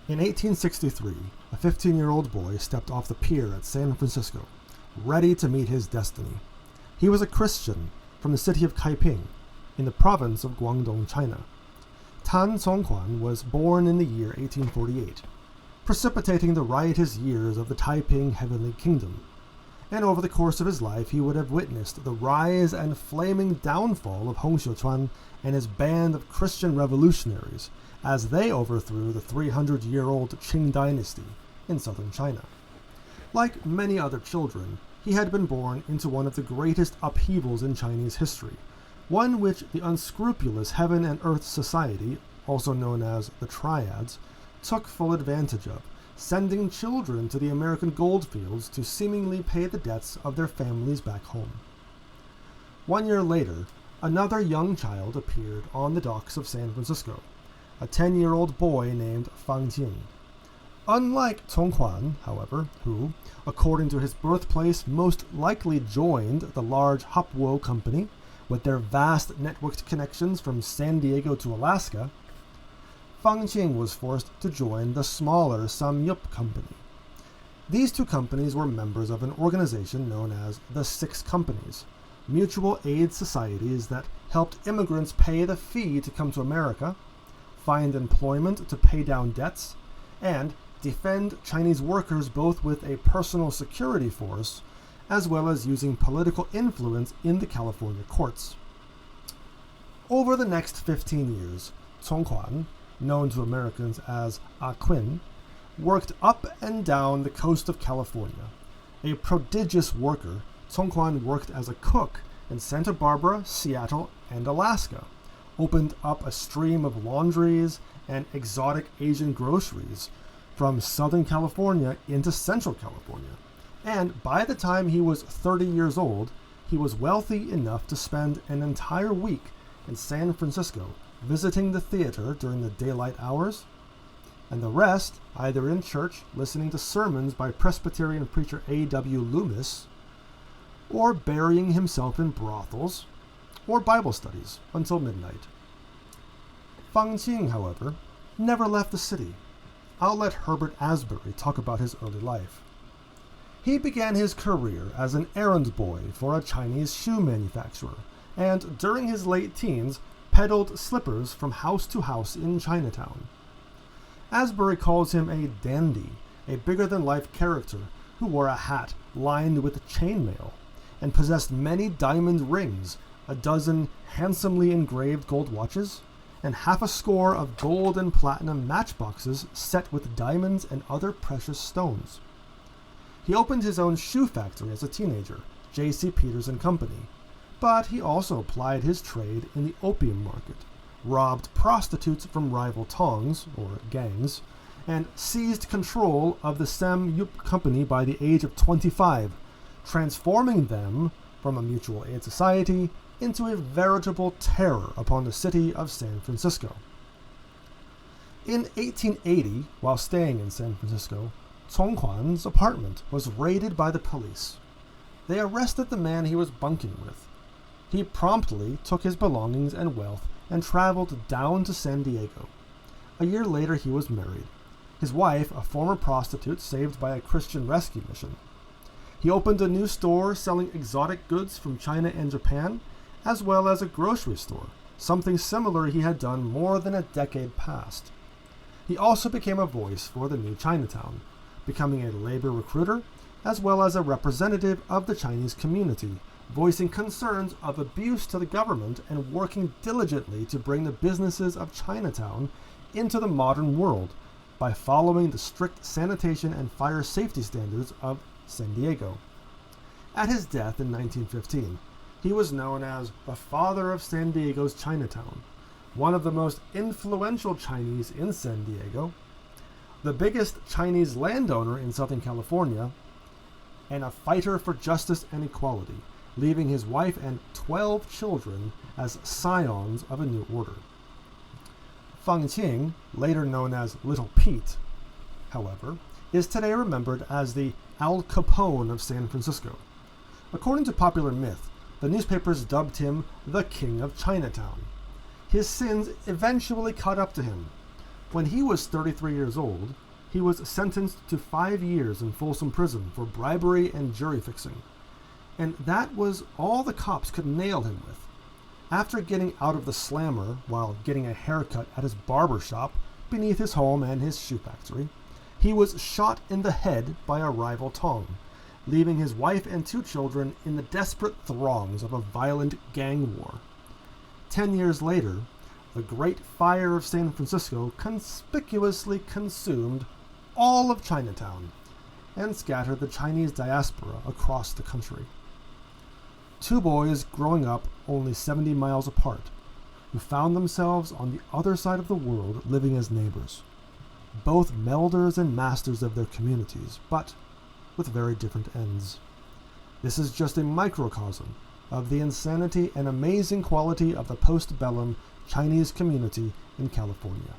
In 1863, a 15-year-old boy stepped off the pier at San Francisco, ready to meet his destiny. He was a Christian from the city of Kaiping, in the province of Guangdong, China. Tan Congquan was born in the year 1848, precipitating the riotous years of the Taiping Heavenly Kingdom, and over the course of his life he would have witnessed the rise and flaming downfall of Hong Xiuquan and his band of Christian revolutionaries as they overthrew the 300-year-old Qing dynasty in southern China. Like many other children, he had been born into one of the greatest upheavals in Chinese history, one which the unscrupulous Heaven and Earth Society, also known as the Triads, took full advantage of, sending children to the American goldfields to seemingly pay the debts of their families back home. 1 year later, another young child appeared on the docks of San Francisco, a 10-year-old boy named Fang Jing. Unlike Congquan, however, who, according to his birthplace, most likely joined the large Hopwo Company with their vast networked connections from San Diego to Alaska, Fang Jing was forced to join the smaller Samyup Company. These two companies were members of an organization known as the Six Companies, mutual aid societies that helped immigrants pay the fee to come to America, find employment to pay down debts, and defend Chinese workers both with a personal security force as well as using political influence in the California courts. Over the next 15 years, Congquan, known to Americans as Quinn, worked up and down the coast of California. A prodigious worker, Congquan worked as a cook in Santa Barbara, Seattle, and Alaska, opened up a stream of laundries and exotic Asian groceries from Southern California into Central California. And by the time he was 30 years old, he was wealthy enough to spend an entire week in San Francisco visiting the theater during the daylight hours, and the rest either in church listening to sermons by Presbyterian preacher A.W. Loomis, or burying himself in brothels, or Bible studies until midnight. Fang Jing, however, never left the city. I'll let Herbert Asbury talk about his early life. He began his career as an errand boy for a Chinese shoe manufacturer, and during his late teens, peddled slippers from house to house in Chinatown. Asbury calls him a dandy, a bigger-than-life character who wore a hat lined with chainmail, and possessed many diamond rings, a dozen handsomely engraved gold watches, and half a score of gold and platinum matchboxes set with diamonds and other precious stones. He opened his own shoe factory as a teenager, J.C. Peters & Company, but he also plied his trade in the opium market, robbed prostitutes from rival tongs, or gangs, and seized control of the Samyup Company by the age of 25, transforming them from a mutual aid society into a veritable terror upon the city of San Francisco. In 1880, while staying in San Francisco, Congquan's apartment was raided by the police. They arrested the man he was bunking with. He promptly took his belongings and wealth and traveled down to San Diego. A year later he was married. His wife, a former prostitute saved by a Christian rescue mission. He opened a new store selling exotic goods from China and Japan, as well as a grocery store, something similar he had done more than a decade past. He also became a voice for the new Chinatown, becoming a labor recruiter, as well as a representative of the Chinese community, voicing concerns of abuse to the government and working diligently to bring the businesses of Chinatown into the modern world by following the strict sanitation and fire safety standards of San Diego. At his death in 1915, he was known as the father of San Diego's Chinatown, one of the most influential Chinese in San Diego, the biggest Chinese landowner in Southern California, and a fighter for justice and equality, leaving his wife and 12 children as scions of a new order. Fang Qing, later known as Little Pete, however, is today remembered as the Al Capone of San Francisco. According to popular myth, the newspapers dubbed him the King of Chinatown. His sins eventually caught up to him. When he was 33 years old, he was sentenced to 5 years in Folsom Prison for bribery and jury fixing. And that was all the cops could nail him with. After getting out of the slammer while getting a haircut at his barber shop beneath his home and his shoe factory, he was shot in the head by a rival Tong, leaving his wife and 2 children in the desperate throngs of a violent gang war. 10 years later, the Great Fire of San Francisco conspicuously consumed all of Chinatown and scattered the Chinese diaspora across the country. 2 boys growing up only 70 miles apart, who found themselves on the other side of the world living as neighbors, both melders and masters of their communities, but with very different ends. This is just a microcosm of the insanity and amazing quality of the postbellum Chinese community in California.